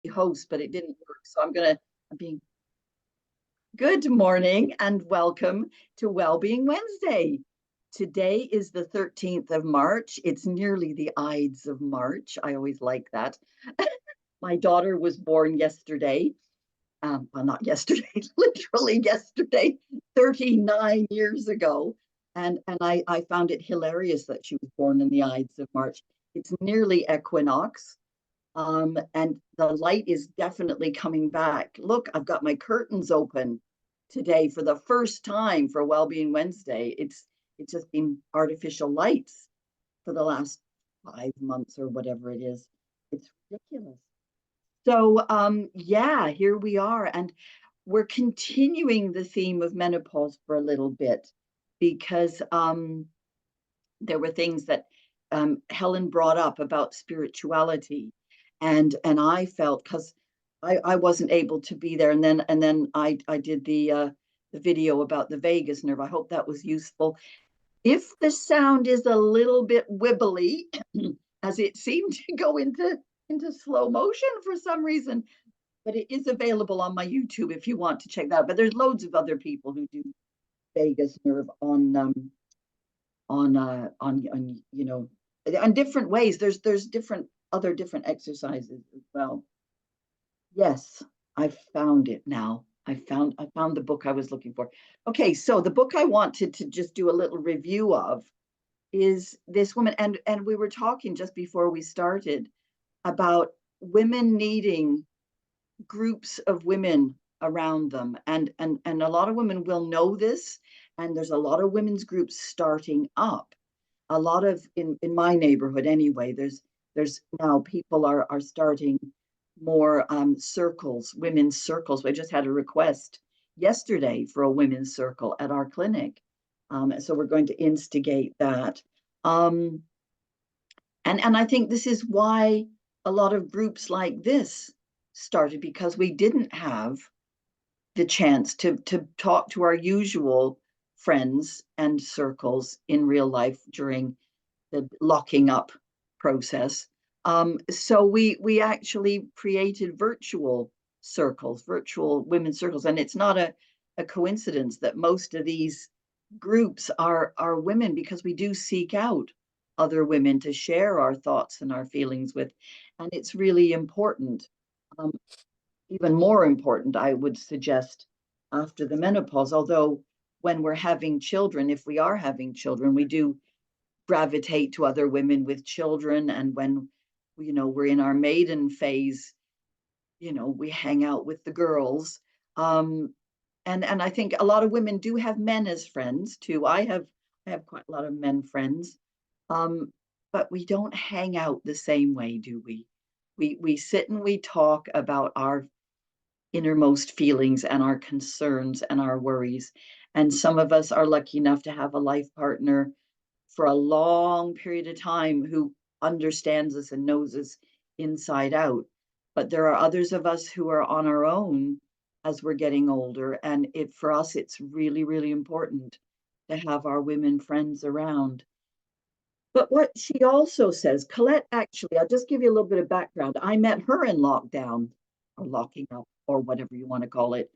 host, but it didn't work. So I'm being good morning and welcome to Wellbeing Wednesday. Today is the 13th of March. It's nearly the Ides of March. I always like that. My daughter was born yesterday. Well, not yesterday, literally yesterday, 39 years ago. And I found it hilarious that she was born in the Ides of March. It's nearly equinox. And the light is definitely coming back. Look, I've got my curtains open today for the first time for Wellbeing Wednesday. It's just been artificial lights for the last 5 months or whatever it is. It's ridiculous. So yeah, here we are. And we're continuing the theme of menopause for a little bit because there were things that Helen brought up about spirituality. And I felt, because I wasn't able to be there, and then I did the video about the vagus nerve. I hope that was useful. If the sound is a little bit wibbly, as it seemed to go into slow motion for some reason, but it is available on my YouTube if you want to check that out. But there's loads of other people who do vagus nerve on you know, on different ways. There's different exercises as well. Yes, I found it now. I found the book I was looking for. Okay, so the book I wanted to just do a little review of is this woman, and we were talking just before we started about women needing groups of women around them, and a lot of women will know this, and there's a lot of women's groups starting up. A lot of in my neighborhood anyway, there's now people are starting more circles, women's circles. We just had a request yesterday for a women's circle at our clinic. So we're going to instigate that. And I think this is why a lot of groups like this started, because we didn't have the chance to talk to our usual friends and circles in real life during the locking up process. So we actually created virtual circles, virtual women's circles. And it's not a coincidence that most of these groups are women, because we do seek out other women to share our thoughts and our feelings with. And it's really important. Even more important, I would suggest, after the menopause, although when we're having children, if we are having children, we do gravitate to other women with children. And when, you know, we're in our maiden phase, you know, we hang out with the girls. And I think a lot of women do have men as friends too. I have quite a lot of men friends, but we don't hang out the same way, do we? We sit and we talk about our innermost feelings and our concerns and our worries. And some of us are lucky enough to have a life partner for a long period of time who understands us and knows us inside out. But there are others of us who are on our own as we're getting older. And for us, it's really, really important to have our women friends around. But what she also says, Colette, actually, I'll just give you a little bit of background. I met her in lockdown, or locking up, or whatever you want to call it,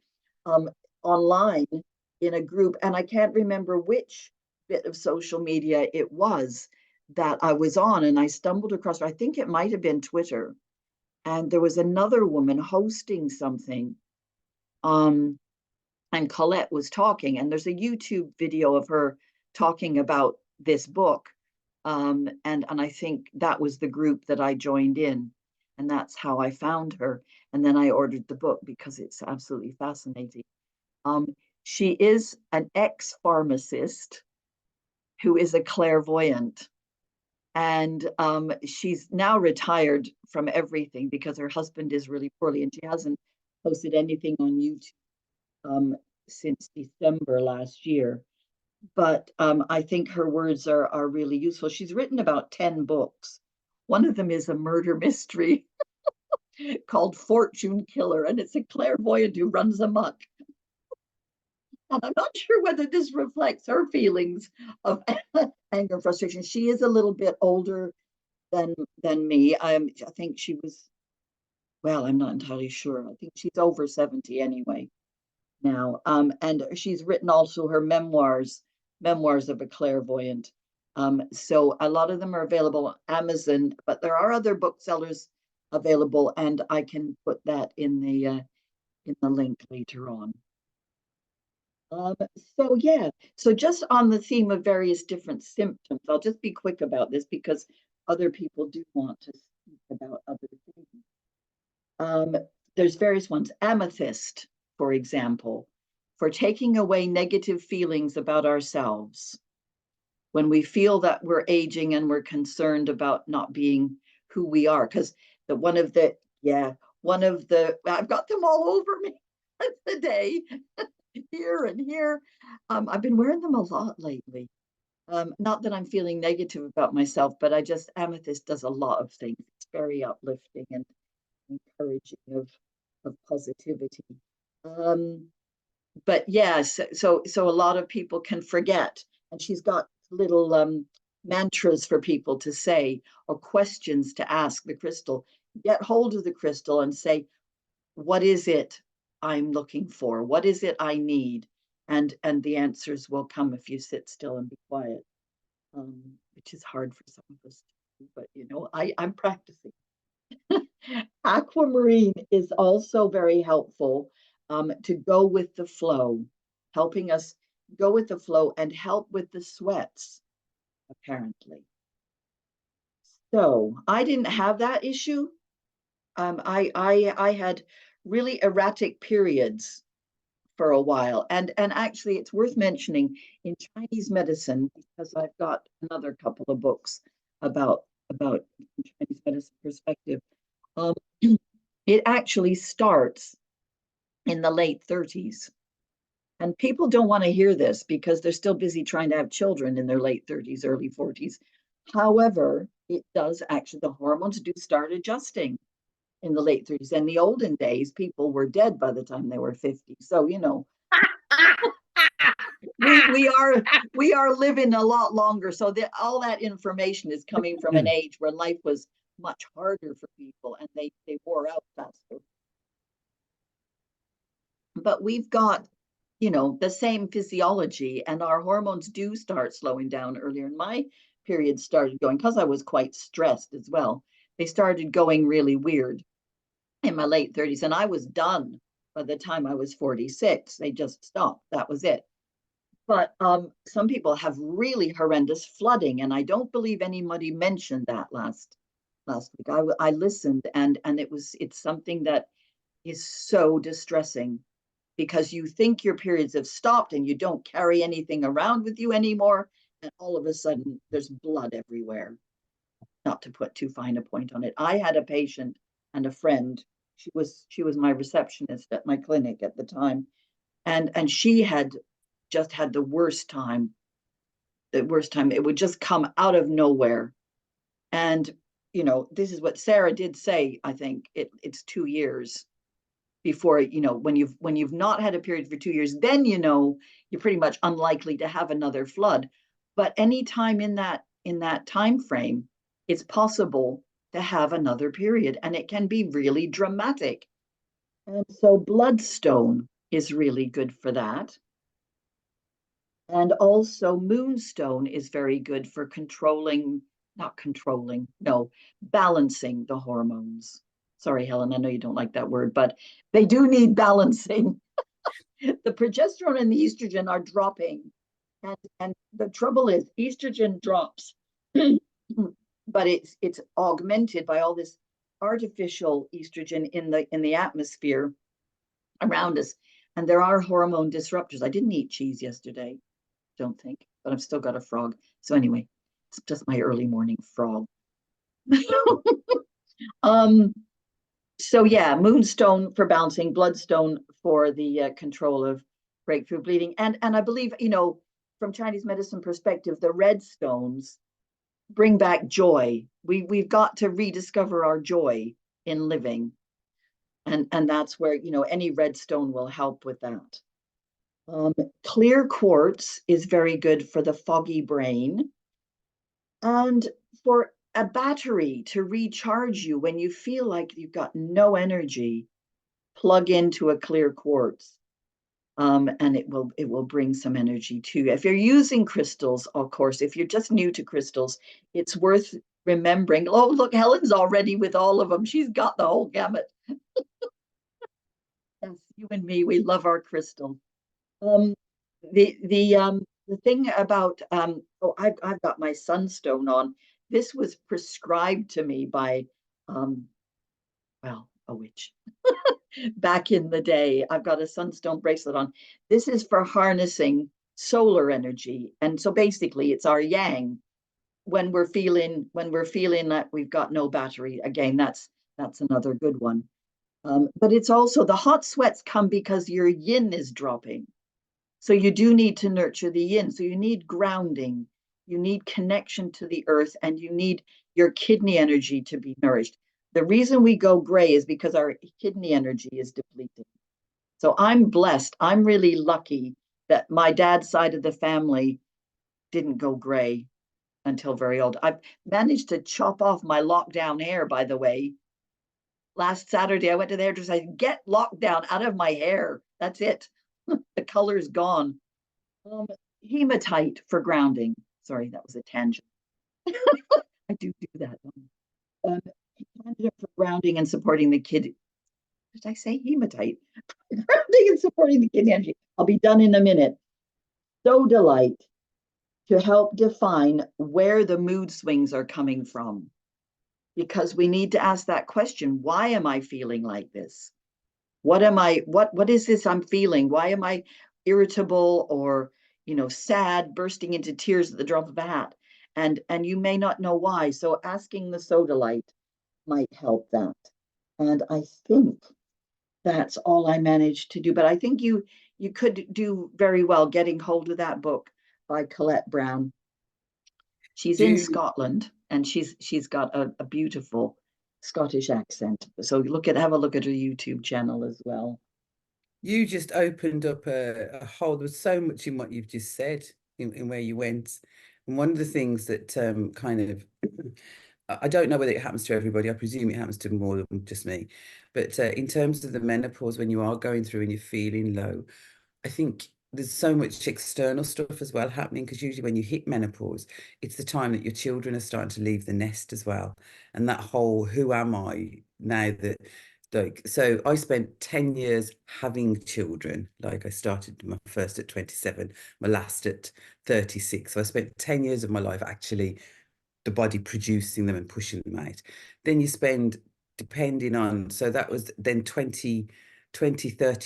online in a group. And I can't remember which bit of social media it was that I was on. And I stumbled across, I think it might have been Twitter. And there was another woman hosting something. And Colette was talking. And there's a YouTube video of her talking about this book. And I think that was the group that I joined in. And that's how I found her. And then I ordered the book because it's absolutely fascinating. She is an ex-pharmacist who is a clairvoyant. And she's now retired from everything because her husband is really poorly, and she hasn't posted anything on YouTube since December last year. But I think her words are really useful. She's written about 10 books. One of them is a murder mystery called Fortune Killer, and it's a clairvoyant who runs amok. And I'm not sure whether this reflects her feelings of anger and frustration. She is a little bit older than me. I think she was well, I'm not entirely sure. I think she's over 70 anyway now. And she's written also her memoirs, Memoirs of a Clairvoyant. So a lot of them are available on Amazon, but there are other booksellers available, and I can put that in the link later on. Um, so yeah, so just on the theme of various different symptoms, I'll just be quick about this because other people do want to speak about other things. Um, there's various ones. Amethyst, for example, for taking away negative feelings about ourselves. When we feel that we're aging and we're concerned about not being who we are, because one of the, I've got them all over me today, here and here. I've been wearing them a lot lately. Not that I'm feeling negative about myself, but amethyst does a lot of things. It's very uplifting and encouraging of positivity. Um, but yes, so a lot of people can forget, and she's got little mantras for people to say or questions to ask the crystal. Get hold of the crystal and say, what is it I'm looking for? What is it I need? And the answers will come if you sit still and be quiet, which is hard for some of us to do, but I'm practicing. Aquamarine is also very helpful, to go with the flow, helping us go with the flow and help with the sweats, apparently. So I didn't have that issue. I had really erratic periods for a while, and actually it's worth mentioning in Chinese medicine, because I've got another couple of books about Chinese medicine perspective. Um, it actually starts in the late 30s. And people don't want to hear this because they're still busy trying to have children in their late 30s, early 40s. However, it does actually, the hormones do start adjusting in the late 30s. And the olden days, people were dead by the time they were 50. So, we are living a lot longer. So all that information is coming from an age where life was much harder for people and they wore out faster. But we've got, the same physiology, and our hormones do start slowing down earlier. And my period started going, because I was quite stressed as well. They started going really weird in my late 30s, and I was done by the time I was 46. They just stopped. That was it. But some people have really horrendous flooding, and I don't believe anybody mentioned that last week. I listened, and it's something that is so distressing, because you think your periods have stopped and you don't carry anything around with you anymore, and all of a sudden there's blood everywhere. Not to put too fine a point on it. I had a patient and a friend. She was my receptionist at my clinic at the time, and she had just had the worst time. The worst time. It would just come out of nowhere. And this is what Sarah did say. I think it's 2 years before, when you've not had a period for 2 years, then you're pretty much unlikely to have another flood. But any time in that time frame, it's possible to have another period, and it can be really dramatic. And so bloodstone is really good for that. And also moonstone is very good for balancing the hormones. Sorry, Helen, I know you don't like that word, but they do need balancing. The progesterone and the estrogen are dropping. And the trouble is estrogen drops, but it's augmented by all this artificial estrogen in the atmosphere around us. And there are hormone disruptors. I didn't eat cheese yesterday, don't think, but I've still got a frog. So anyway, it's just my early morning frog. So yeah, moonstone for balancing, bloodstone for the control of breakthrough bleeding, and I believe, from Chinese medicine perspective, the red stones bring back joy. We've got to rediscover our joy in living, and that's where any red stone will help with that. Clear quartz is very good for the foggy brain, and for a battery to recharge you when you feel like you've got no energy. Plug into a clear quartz, and it will bring some energy to you. If you're using crystals, of course, if you're just new to crystals, it's worth remembering. Oh, look, Helen's already with all of them. She's got the whole gamut. Yes, you and me, we love our crystals. Um, the thing about oh, I've got my sunstone on. This was prescribed to me by well, a witch back in the day. I've got a sunstone bracelet on. This is for harnessing solar energy. And so basically it's our yang when we're feeling that we've got no battery. Again, that's another good one. But it's also the hot sweats come because your yin is dropping. So you do need to nurture the yin. So you need grounding, you need connection to the earth, and you need your kidney energy to be nourished. The reason we go gray is because our kidney energy is depleted. So I'm blessed. I'm really lucky that my dad's side of the family didn't go gray until very old. I've managed to chop off my lockdown hair, by the way. Last Saturday, I went to the hairdresser. I said, get lockdown out of my hair. That's it. The color's gone. Um, Hematite for grounding. Sorry, that was a tangent. I do that. Um, Tangent for grounding and supporting the kid. Did I say hematite? Grounding and supporting the kidney energy. I'll be done in a minute. Sodalite to help define where the mood swings are coming from. Because we need to ask that question. Why am I feeling like this? What is this I'm feeling? Why am I irritable or sad, bursting into tears at the drop of a hat? And you may not know why. So asking the sodalite might help that. And I think that's all I managed to do. But I think you could do very well getting hold of that book by Colette Brown. She's in Do Scotland and she's got a beautiful Scottish accent. So have a look at her YouTube channel as well. you just opened up a whole, there was so much in what you've just said in where you went. And one of the things that kind of, I don't know whether it happens to everybody. I presume it happens to more than just me. But in terms of the menopause, when you are going through and you're feeling low, I think there's so much external stuff as well happening because usually when you hit menopause, it's the time that your children are starting to leave the nest as well. And that whole who am I now that like so I spent 10 years having children. Like I started my first at 27, my last at 36. So I spent 10 years of my life actually the body producing them and pushing them out. Then you spend, depending on, so that was then 30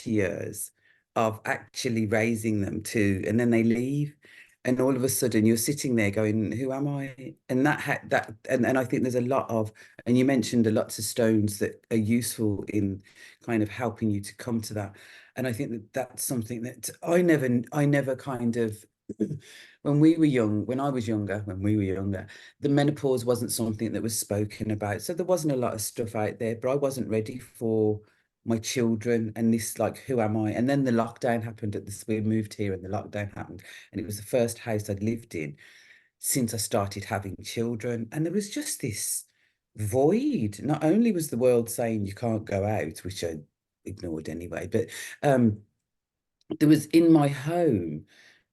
years of actually raising them to, and then they leave. And all of a sudden you're sitting there going, who am I? And and I think there's a lot of, and you mentioned a lots of stones that are useful in kind of helping you to come to that. And I think that that's something that I never kind of, when we were young, when we were younger, the menopause wasn't something that was spoken about. So there wasn't a lot of stuff out there, but I wasn't ready for my children and this, like, who am I? And then the lockdown happened at this, we moved here and the lockdown happened. And it was the first house I'd lived in since I started having children. And there was just this void. Not only was the world saying you can't go out, which I ignored anyway, but there was in my home,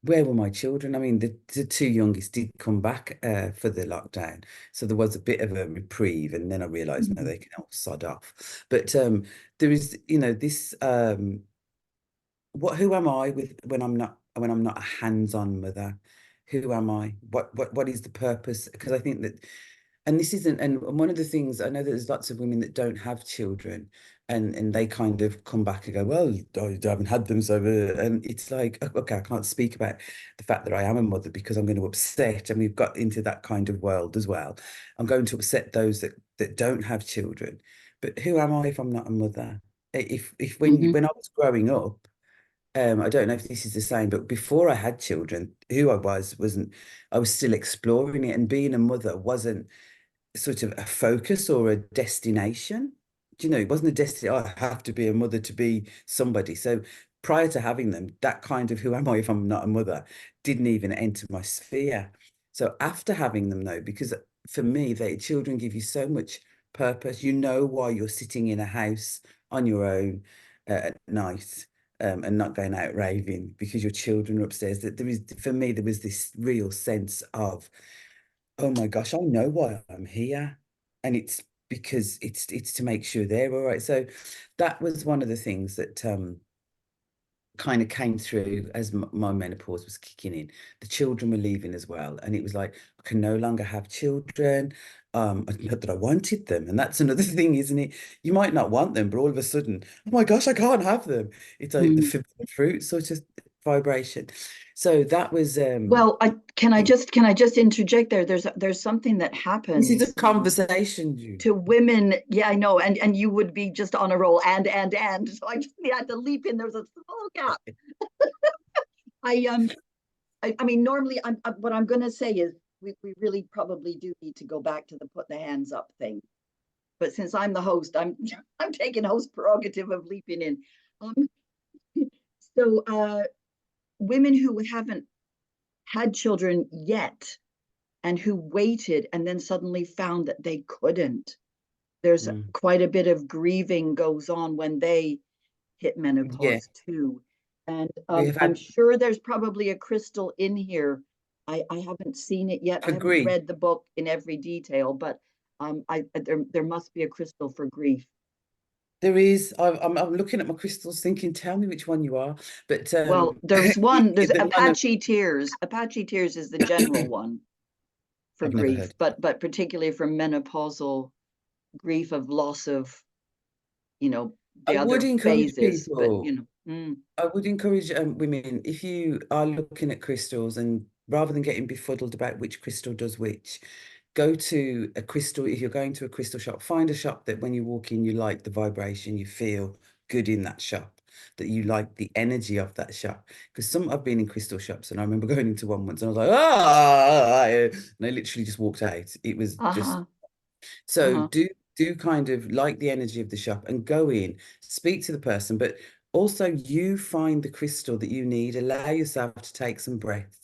where were my children? I mean, the two youngest did come back for the lockdown. So there was a bit of a reprieve. And then I realized, no, Mhm. they can all sod off. But there is, this who am I with when I'm not a hands-on mother? Who am I? What is the purpose? Because I think that, and this isn't, and one of the things I know that there's lots of women that don't have children, and they kind of come back and go, well, I haven't had them, so and it's like, okay, I can't speak about the fact that I am a mother because I'm going to upset, and we've got into that kind of world as well. I'm going to upset those that don't have children, but who am I if I'm not a mother? If Mhm. when I was growing up, I don't know if this is the same, but before I had children, who I wasn't, I was still exploring it, and being a mother wasn't sort of a focus or a destination. Do you know, it wasn't a destiny, oh, I have to be a mother to be somebody. So prior to having them, that kind of who am I if I'm not a mother didn't even enter my sphere. So after having them though, because for me, children give you so much purpose. You know why you're sitting in a house on your own at night, and not going out raving because your children are upstairs. That there is, for me, there was this real sense of, oh my gosh, I know why I'm here, and it's because it's to make sure they're all right. So that was one of the things that kind of came through as my menopause was kicking in. The children were leaving as well, and it was like, I can no longer have children. Not that I wanted them, and that's another thing, isn't it? You might not want them, but all of a sudden, oh my gosh, I can't have them. It's like the forbidden fruit sort of vibration. So that was Well, can I just interject there? There's something that this is a happens conversation, Jude. to women. Yeah, I know, and you would be just on a roll, and so I just had to leap in. There's a small gap. I mean, normally, what I'm going to say is we really probably do need to go back to the put the hands up thing. But since I'm the host, I'm taking host prerogative of leaping in. Um, so women who haven't had children yet and who waited and then suddenly found that they couldn't. There's quite a bit of grieving goes on when they hit Yeah, menopause too. And we have I'm had sure there's probably a crystal in here. I haven't seen it yet. I haven't agree. read the book in every detail, but there must be a crystal for grief. There is. I'm looking at my crystals, thinking, tell me which one you are. But Well, there's one. There's the one of, Apache Tears. Apache Tears is the general one for I've never grief, heard. but particularly for menopausal grief of loss of, I the would other encourage phases. But people. mm, I would encourage women, if you are looking at crystals, and rather than getting befuddled about which crystal does which, go to a crystal. If you're going to a crystal shop, find a shop that when you walk in, you like the vibration, you feel good in that shop, that you like the energy of that shop. Because I've been in crystal shops, and I remember going into one once, and I was like, ah, and I literally just walked out. It was just uh-huh, so uh-huh. do kind of like the energy of the shop and go in, speak to the person, but also you find the crystal that you need. Allow yourself to take some breaths,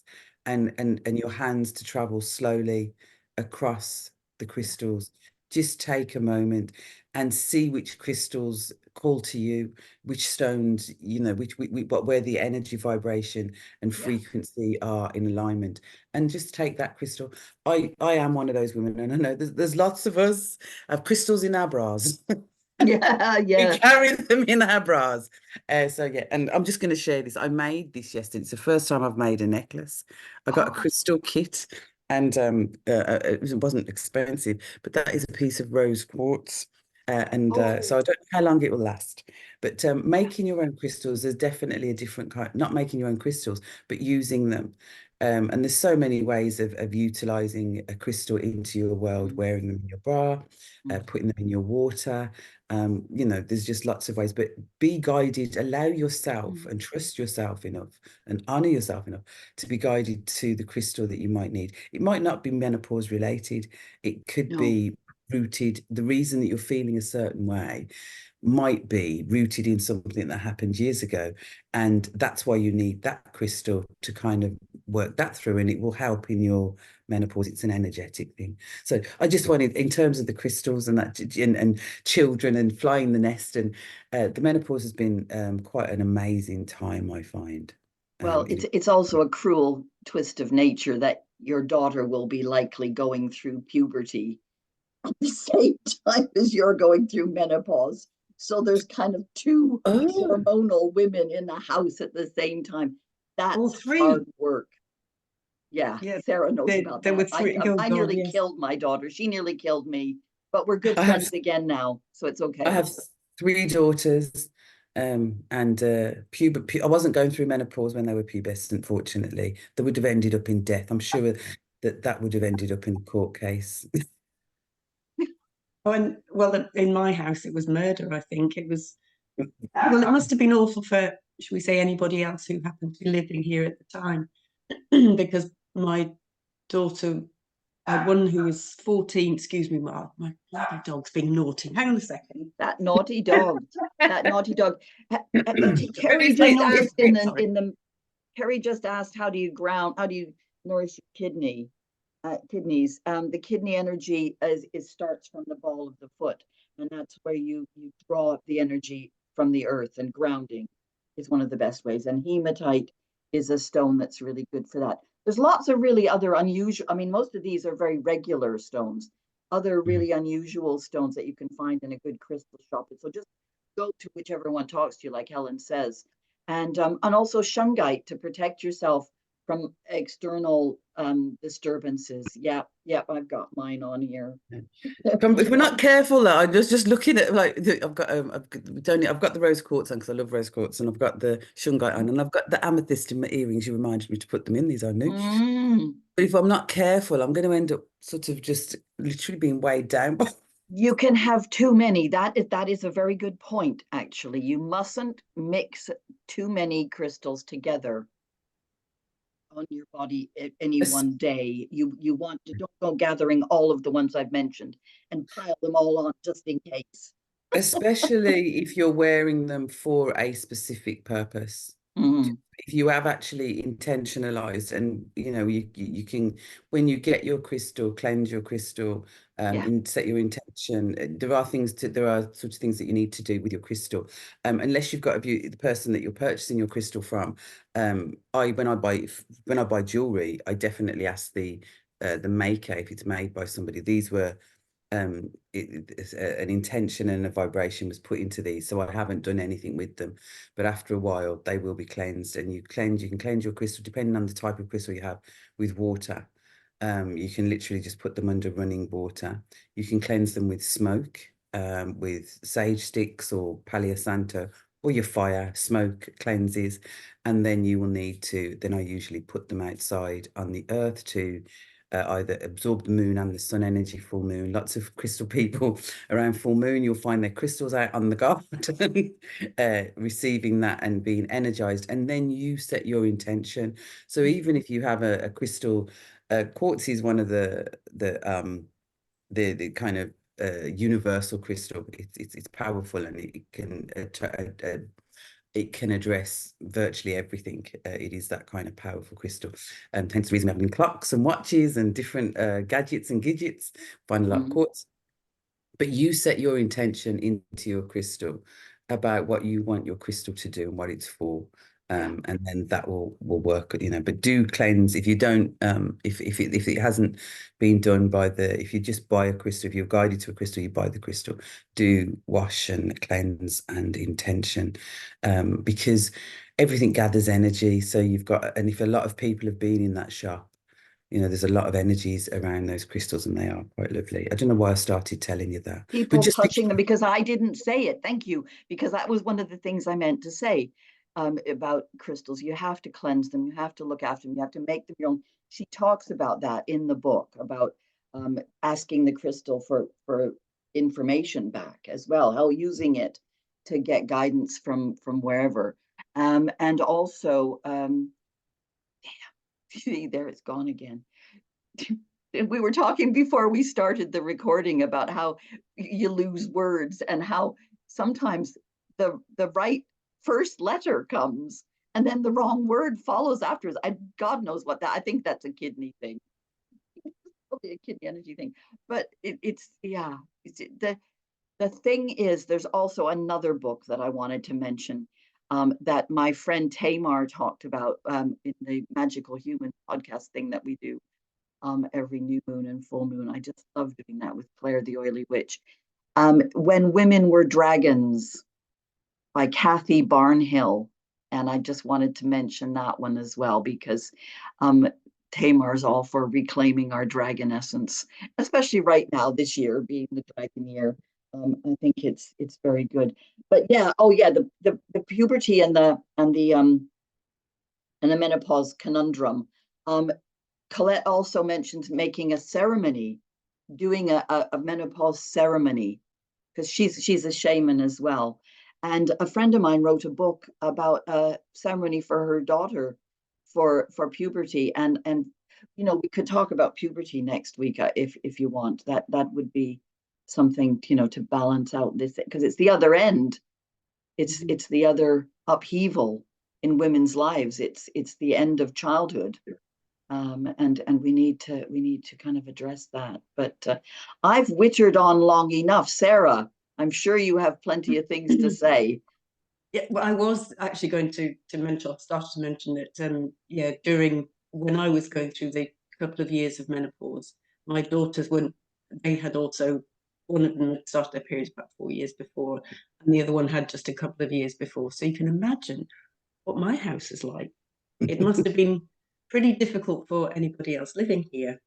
and your hands to travel slowly across the crystals. Just take a moment and see which crystals call to you, which stones, where the energy, vibration, and Yeah. frequency are in alignment, and just take that crystal. I am one of those women, and I know there's lots of us have crystals in our bras. Yeah, We yeah. carry them in our bras. So yeah, and I'm just going to share this. I made this yesterday. It's the first time I've made a necklace. I got a crystal kit, and it wasn't expensive, but that is a piece of rose quartz. So I don't know how long it will last. But making your own crystals is definitely a different kind. Not making your own crystals, but using them. And there's so many ways of utilizing a crystal into your world, wearing them in your bra, putting them in your water. There's just lots of ways, but be guided, allow yourself and trust yourself enough and honor yourself enough to be guided to the crystal that you might need. It might not be menopause related. It could No. be rooted. The reason that you're feeling a certain way might be rooted in something that happened years ago. And that's why you need that crystal to kind of work that through, and it will help in your menopause. It's an energetic thing. So I just wanted, in terms of the crystals and that, and children and flying the nest, and the menopause has been quite an amazing time, I find. Well, it's also a cruel twist of nature that your daughter will be likely going through puberty at the same time as you're going through menopause. So there's kind of two Oh, hormonal women in the house at the same time. All That's three. hard work. Yeah, Yeah, Sarah knows about there were that. three. Oh I God, nearly yes. killed my daughter. She nearly killed me, but we're good I have friends again now, so it's I okay. have three daughters, and I wasn't going through menopause when they were pubescent, fortunately. They would have ended up in death. I'm sure that would have ended up in a court case. Oh, and well, in my house, it was murder. I think it was. Well, it must have been awful for, should we say, anybody else who happened to be living here at the time, because my daughter, one who was 14. Excuse me, my bloody dog's being naughty. Hang on a second. That naughty dog. That naughty dog. Kerry It's my just naughty asked spirit, sorry. Kerry just asked, how do you nourish your kidney? kidneys. The kidney energy is starts from the ball of the foot, and that's where you draw the energy from the earth, and grounding is one of the best ways. And hematite is a stone that's really good for that. There's lots of really other unusual, I mean, most of these are very regular stones, other really unusual stones that you can find in a good crystal shop. So just go to whichever one talks to you, like Helen says. And also shungite to protect yourself from external disturbances. Yeah, I've got mine on here. If we're not careful, though, I'm just looking at, like, I've got the rose quartz on because I love rose quartz, and I've got the shungite on, and I've got the amethyst in my earrings. You reminded me to put them in. These are new. But if I'm not careful, I'm going to end up sort of just literally being weighed down. You can have too many. That is a very good point, actually. You mustn't mix too many crystals together on your body at any one day. You want to, don't go gathering all of the ones I've mentioned and pile them all on just in case. Especially if you're wearing them for a specific purpose. If you have actually intentionalized, and you can, when you get your crystal, cleanse your crystal, set your intention. There are sort of things that you need to do with your crystal, unless you've got the person that you're purchasing your crystal from. When I buy jewelry, I definitely ask the maker if it's made by somebody. These were an intention and a vibration was put into these, so I haven't done anything with them, but after a while they will be cleansed. And you can cleanse your crystal depending on the type of crystal you have with water. You can literally just put them under running water. You can cleanse them with smoke, with sage sticks or Palo Santo, or your fire smoke cleanses. And then you will need to, then I usually put them outside on the earth to either absorb the moon and the sun energy. Full moon, lots of crystal people around full moon, you'll find their crystals out on the garden, receiving that and being energized. And then you set your intention. So even if you have a crystal, quartz is one of the kind of universal crystal. It's powerful, and it can address virtually everything. It is that kind of powerful crystal. Hence the reason we're having clocks and watches and different gadgets and gidgets. Find a lot of quartz. But you set your intention into your crystal about what you want your crystal to do and what it's for. And then that will work, but do cleanse. If you don't, if it hasn't been done if you just buy a crystal, if you're guided to a crystal, you buy the crystal, do wash and cleanse and intention, because everything gathers energy. So and if a lot of people have been in that shop, there's a lot of energies around those crystals, and they are quite lovely. I don't know why I started telling you that. People touching them, because I didn't say it. Thank you, because that was one of the things I meant to say about crystals. You have to cleanse them. You have to look after them. You have to make them your own. She talks about that in the book, about asking the crystal for information back as well, how using it to get guidance from wherever. And also, see, there it's gone again. We were talking before we started the recording about how you lose words, and how sometimes the right first letter comes and then the wrong word follows afterwards. God knows what that. I think that's a kidney thing. Probably a kidney energy thing. But it's the thing is, there's also another book that I wanted to mention, that my friend Tamar talked about in the Magical Human podcast thing that we do every new moon and full moon. I just love doing that with Claire the Oily Witch. When Women Were Dragons by Kathy Barnhill. And I just wanted to mention that one as well, because Tamar's all for reclaiming our dragon essence, especially right now, this year being the dragon year. I think it's very good. But yeah, the puberty and the menopause conundrum. Colette also mentions making a ceremony, doing a menopause ceremony, because she's a shaman as well. And a friend of mine wrote a book about a ceremony for her daughter for puberty. And we could talk about puberty next week if you want. That would be something, to balance out this, because it's the other end. It's the other upheaval in women's lives. It's the end of childhood. And we need to kind of address that. But I've wittered on long enough. Sarah, I'm sure you have plenty of things to say. Yeah, well, I was actually going to mention, I started to mention that, yeah, during when I was going through the couple of years of menopause, my daughters they had also, one of them had started their periods about 4 years before, and the other one had just a couple of years before. So you can imagine what my house is like. It must have been pretty difficult for anybody else living here.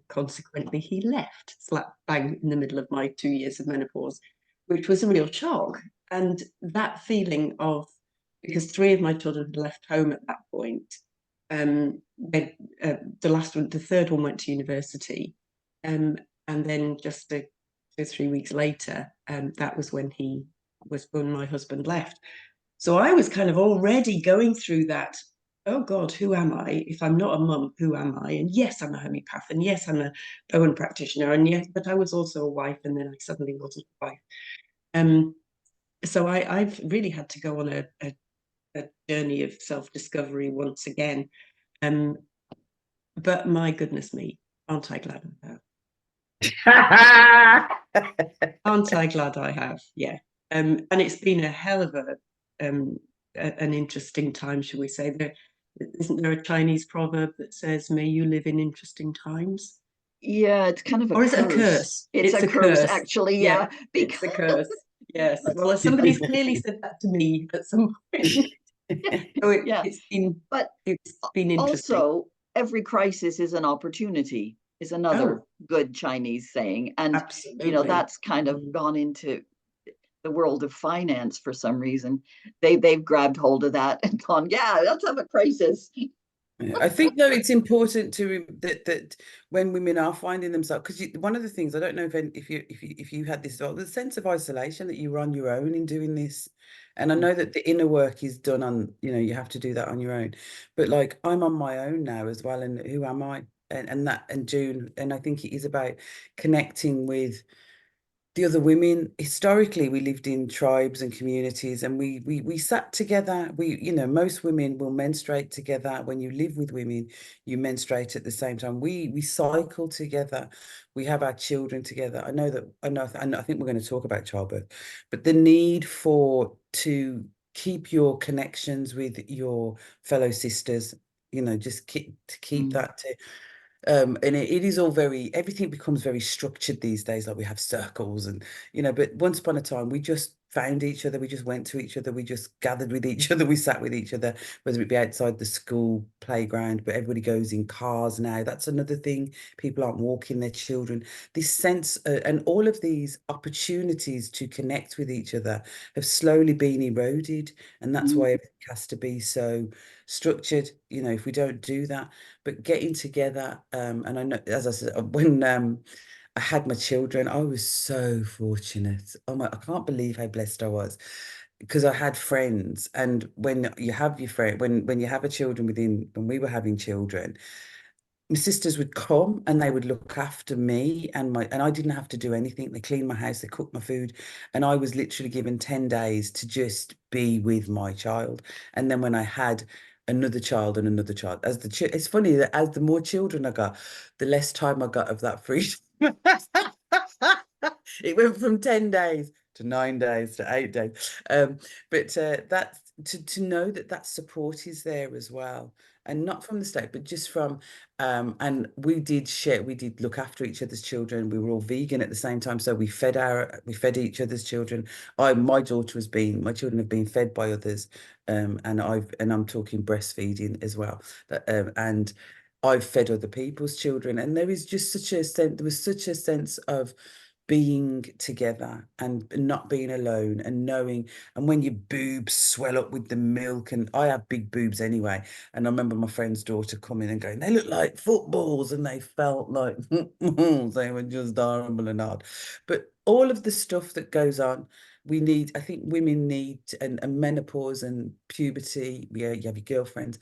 Consequently, he left slap bang in the middle of my 2 years of menopause, which was a real shock. And that feeling of, because 3 of my children had left home at that point, the third one went to university, and then just 2 or 3 weeks later, that was when my husband left. So I was kind of already going through that. Oh God, who am I? If I'm not a mum, who am I? And yes, I'm a homeopath, and yes, I'm a Bowen practitioner, and yes, but I was also a wife, and then I suddenly wasn't a wife. So I've really had to go on a journey of self-discovery once again. But my goodness me, aren't I glad I have? Aren't I glad I have? Yeah. And it's been a hell of an interesting time, shall we say. Isn't there a Chinese proverb that says, may you live in interesting times? Yeah, it's kind of a Or is curse. it a curse? It's a curse, actually. Yeah, it's a curse. Yes. Well, somebody's clearly said that to me at some point. So it's been interesting. Also, every crisis is an opportunity, is another good Chinese saying. And absolutely, that's kind of gone into the world of finance for some reason. They've grabbed hold of that and gone, yeah, let's have a crisis. I think though it's important to that when women are finding themselves, because one of the things, I don't know if you had this, the sense of isolation that you were on your own in doing this, and I know that the inner work is done on, you have to do that on your own, but like I'm on my own now as well, and who am I? And June, and I think it is about connecting with the other women. Historically, we lived in tribes and communities, and we sat together. Most women will menstruate together. When you live with women, you menstruate at the same time. We cycle together. We have our children together. I think we're going to talk about childbirth, but the need to keep your connections with your fellow sisters, just keep that to. And it is all everything becomes very structured these days. Like we have circles and, but once upon a time, we just found each other. We just went to each other. We just gathered with each other. We sat with each other, whether it be outside the school playground, but everybody goes in cars now. That's another thing. People aren't walking their children. This sense and all of these opportunities to connect with each other have slowly been eroded. And that's why everything has to be so structured. If we don't do that, but getting together, and I know, as I said, when I had my children, I was so fortunate. I can't believe how blessed I was, because I had friends. And when you have your friend, when you have a children when we were having children, my sisters would come and they would look after me and I didn't have to do anything. They cleaned my house, they cooked my food, and I was literally given 10 days to just be with my child. And then when I had another child and another child, it's funny that as the more children I got, the less time I got of that freedom. It went from 10 days to 9 days to 8 days. But that's to know that support is there as well, and not from the state, but just from and we did look after each other's children. We were all vegan at the same time, so we fed each other's children. My children have been fed by others, and I'm talking breastfeeding as well. And I've fed other people's children, and there was such a sense of being together and not being alone and knowing. And when your boobs swell up with the milk, and I have big boobs anyway, and I remember my friend's daughter coming and going, they look like footballs, and they felt like they were just horrible and hard. But all of the stuff that goes on, I think women need, and menopause and puberty, you have your girlfriends,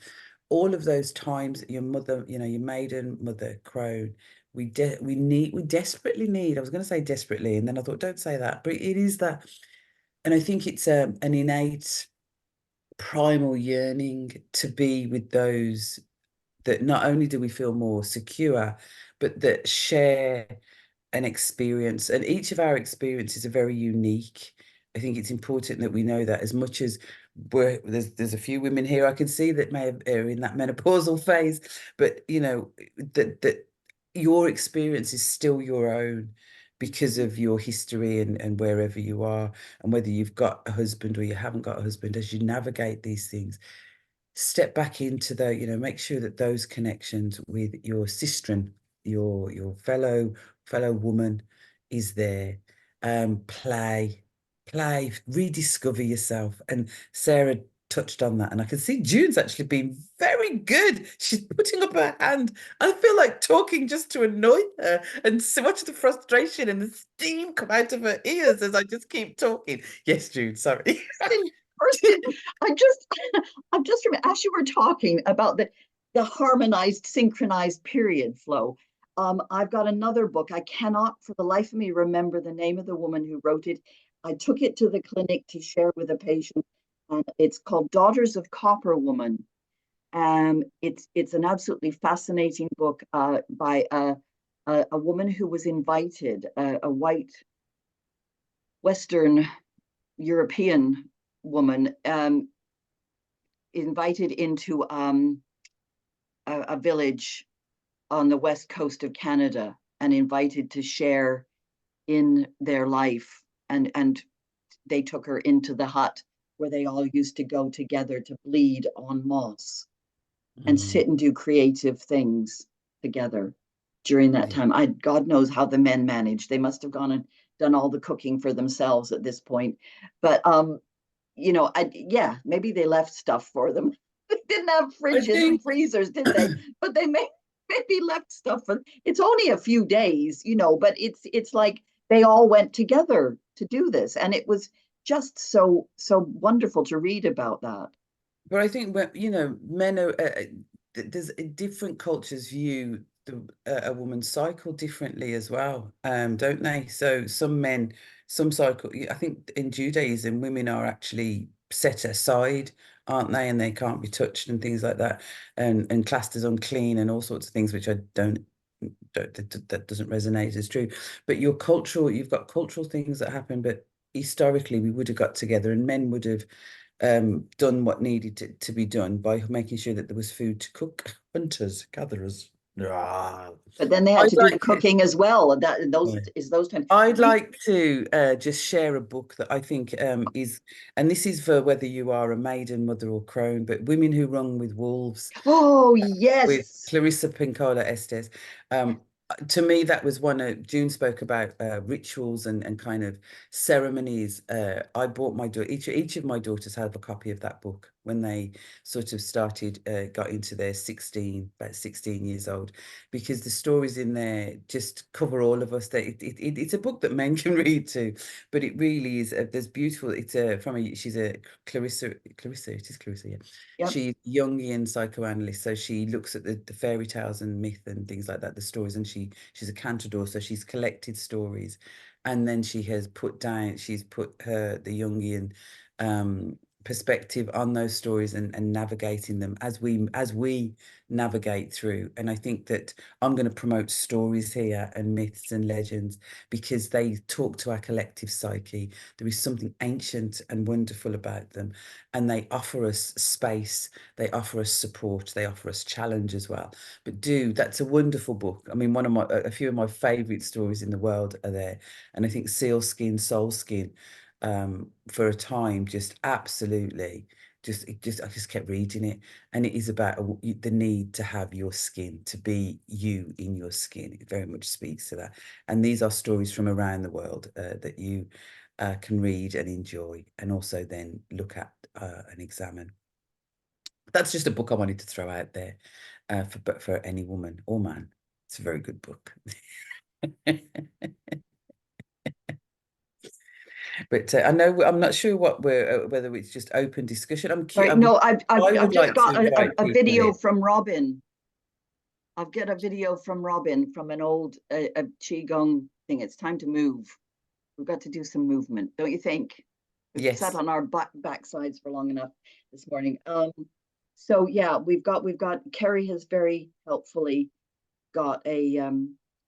all of those times, your mother, your maiden mother crone, we desperately need, I was going to say desperately, and then I thought, don't say that, but it is that. And I think it's an innate primal yearning to be with those that not only do we feel more secure, but that share an experience, and each of our experiences are very unique. I think it's important that we know that, as much as there's a few women here I can see that are in that menopausal phase, but you know that your experience is still your own because of your history and wherever you are, and whether you've got a husband or you haven't got a husband. As you navigate these things, step back into the, you know, make sure that those connections with your sister, your fellow woman is there. Play, rediscover yourself. And Sarah touched on that, and I can see June's actually been very good. She's putting up her hand. I feel like talking just to annoy her and so much the frustration and the steam come out of her ears as I just keep talking. Yes, June, sorry. Kirsten, I'm just as you were talking about the harmonized, synchronized period flow. I've got another book. I cannot for the life of me remember the name of the woman who wrote it. I took it to the clinic to share with a patient, and it's called Daughters of Copperwoman. It's an absolutely fascinating book by a woman who was invited, a white Western European woman, invited into a village on the west coast of Canada, and invited to share in their life. And they took her into the hut where they all used to go together to bleed on moss and sit and do creative things together during that time. God knows how the men managed. They must have gone and done all the cooking for themselves at this point. But you know, yeah, maybe they left stuff for them. They didn't have fridges and freezers, did they? But they maybe left stuff for. It's only a few days, you know, but it's like they all went together to do this, and it was just so wonderful to read about that. But I think when, you know, men are there's different cultures view a woman's cycle differently as well, don't they? So some men, some cycle. I think in Judaism, women are actually set aside, aren't they? And they can't be touched and things like that, and classed as unclean and all sorts of things, which I don't that doesn't resonate as true. But you've got cultural things that happen, but historically we would have got together, and men would have done what needed to be done by making sure that there was food to cook. Hunters, gatherers. But then they had to do the cooking as well. Those times. I'd like to just share a book that I think is, and this is for whether you are a maiden, mother, or crone, but Women Who Run with Wolves. Oh, yes. With Clarissa, Pinkola, Estes. To me, that was one of June spoke about rituals and kind of ceremonies. I bought my daughter, each of my daughters have a copy of that book when they sort of got into their about 16 years old, because the stories in there just cover all of us. It's a book that men can read too, but it really is. There's beautiful. She's a Clarissa. It is Clarissa, yeah. Yep. She's a Jungian psychoanalyst, so she looks at the fairy tales and myth and things like that, the stories, and she's a cantador, so she's collected stories, and then she's put the Jungian perspective on those stories and navigating them as we navigate through. And I think that I'm going to promote stories here and myths and legends because they talk to our collective psyche. There is something ancient and wonderful about them, and they offer us space, they offer us support, they offer us challenge as well. But that's a wonderful book. I mean, a few of my favorite stories in the world are there, and I think Sealskin, Soulskin, for a time, just absolutely I just kept reading it, and it is about the need to have your skin, to be you in your skin. It very much speaks to that, and these are stories from around the world that you can read and enjoy, and also then look at and examine. That's just a book I wanted to throw out there for any woman or man. It's a very good book. But I know I'm not sure whether it's just open discussion. I'm curious. Right. No, I've just got a video from Robyn. I've got a video from Robyn from an old a qigong thing. It's time to move. We've got to do some movement, don't you think? We've Yes. sat on our backsides for long enough this morning. So yeah, we've got Kerry has very helpfully got a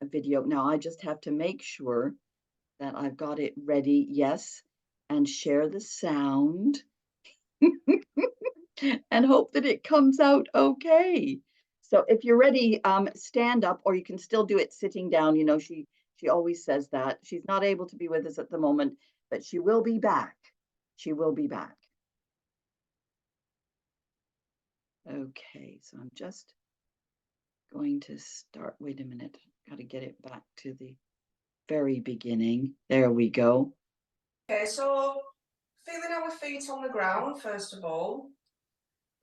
video. Now I just have to make sure that I've got it ready. Yes, and share the sound and hope that it comes out okay. So if you're ready, stand up, or you can still do it sitting down. You know, she always says that. She's not able to be with us at the moment, but she will be back. She will be back. Okay, so I'm just going to start. Wait a minute. Got to get it back to the very beginning. There we go. Okay, so feeling our feet on the ground, first of all.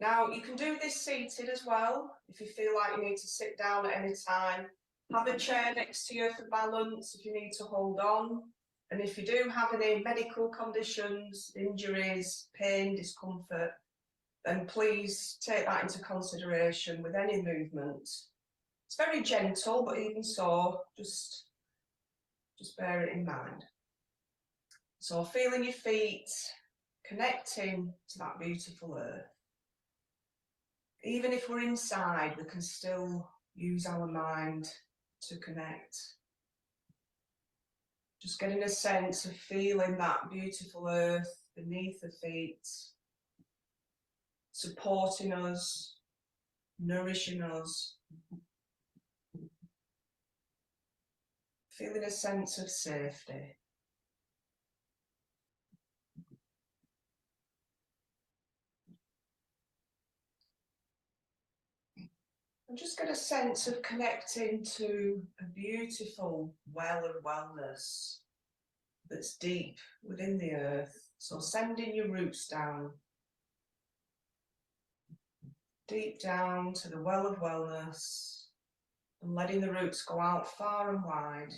Now, you can do this seated as well. If you feel like you need to sit down at any time, have a chair next to you for balance if you need to hold on. And if you do have any medical conditions, injuries, pain, discomfort, then please take that into consideration with any movement. It's very gentle, but even so, just bear it in mind. So feeling your feet, connecting to that beautiful earth. Even if we're inside, we can still use our mind to connect. Just getting a sense of feeling that beautiful earth beneath the feet, supporting us, nourishing us. Feeling a sense of safety. And just get a sense of connecting to a beautiful well of wellness that's deep within the earth. So sending your roots down, deep down to the well of wellness, and letting the roots go out far and wide.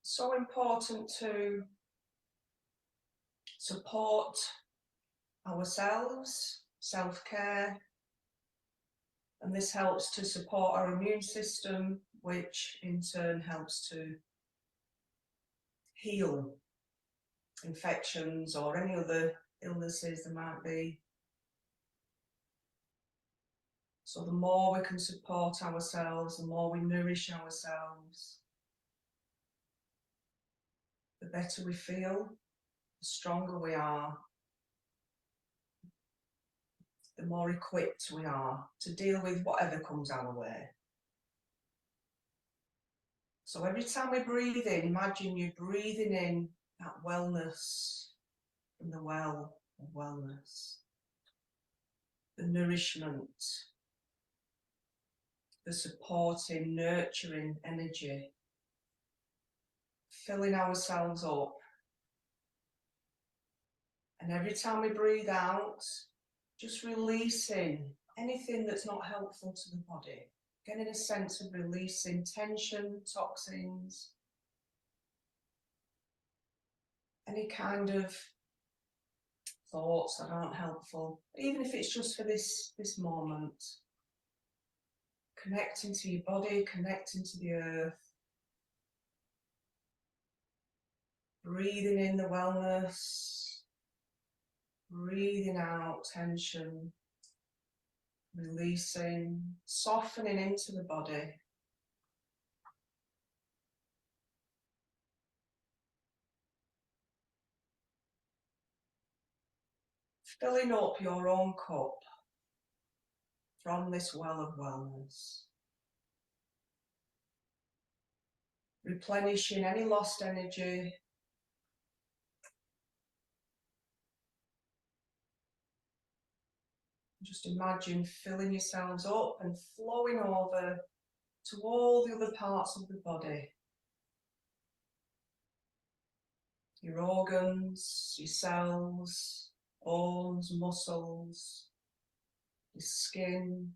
So important to support ourselves, self-care, and this helps to support our immune system, which in turn helps to heal infections or any other illnesses there might be. So the more we can support ourselves, the more we nourish ourselves, the better we feel, the stronger we are, the more equipped we are to deal with whatever comes our way. So every time we breathe in, imagine you breathing in that wellness from the well of wellness, the nourishment, the supporting, nurturing energy, filling ourselves up. And every time we breathe out, just releasing anything that's not helpful to the body, getting a sense of releasing tension, toxins, any kind of thoughts that aren't helpful, even if it's just for this moment. Connecting to your body, connecting to the earth, breathing in the wellness, breathing out tension, releasing, softening into the body. Filling up your own cup from this well of wellness. Replenishing any lost energy. Just imagine filling yourselves up and flowing over to all the other parts of the body. Your organs, your cells, bones, muscles, your skin,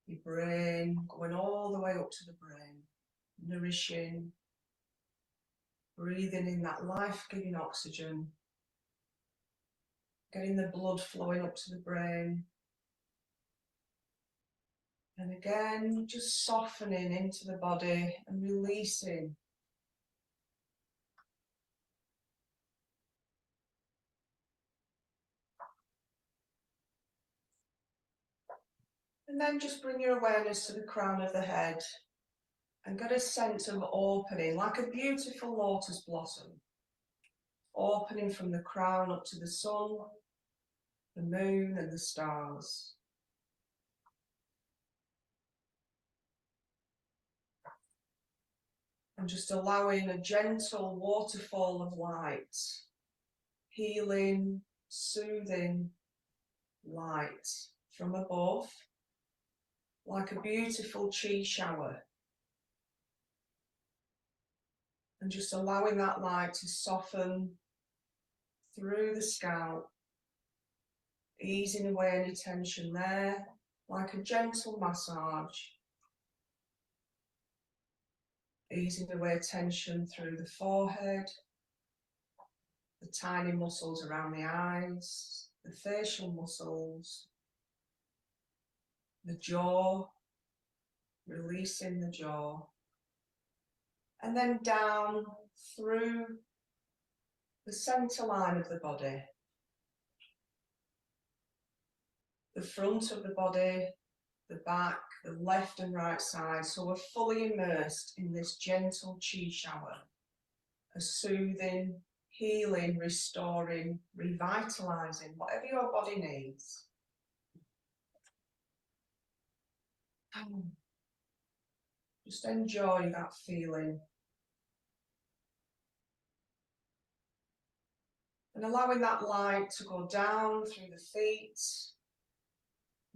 your brain, going all the way up to the brain, nourishing, breathing in that life-giving oxygen, getting the blood flowing up to the brain, And again, just softening into the body and releasing. And then just bring your awareness to the crown of the head and get a sense of opening, like a beautiful lotus blossom. Opening from the crown up to the sun, the moon and the stars. And just allowing a gentle waterfall of light, healing, soothing light from above, like a beautiful chi shower. And just allowing that light to soften through the scalp, easing away any tension there, like a gentle massage. Easing away tension through the forehead, the tiny muscles around the eyes, the facial muscles, the jaw, releasing the jaw, and then down through the center line of the body, the front of the body, the back, the left and right side, so we're fully immersed in this gentle chi shower, a soothing, healing, restoring, revitalizing, whatever your body needs. Just enjoy that feeling. And allowing that light to go down through the feet,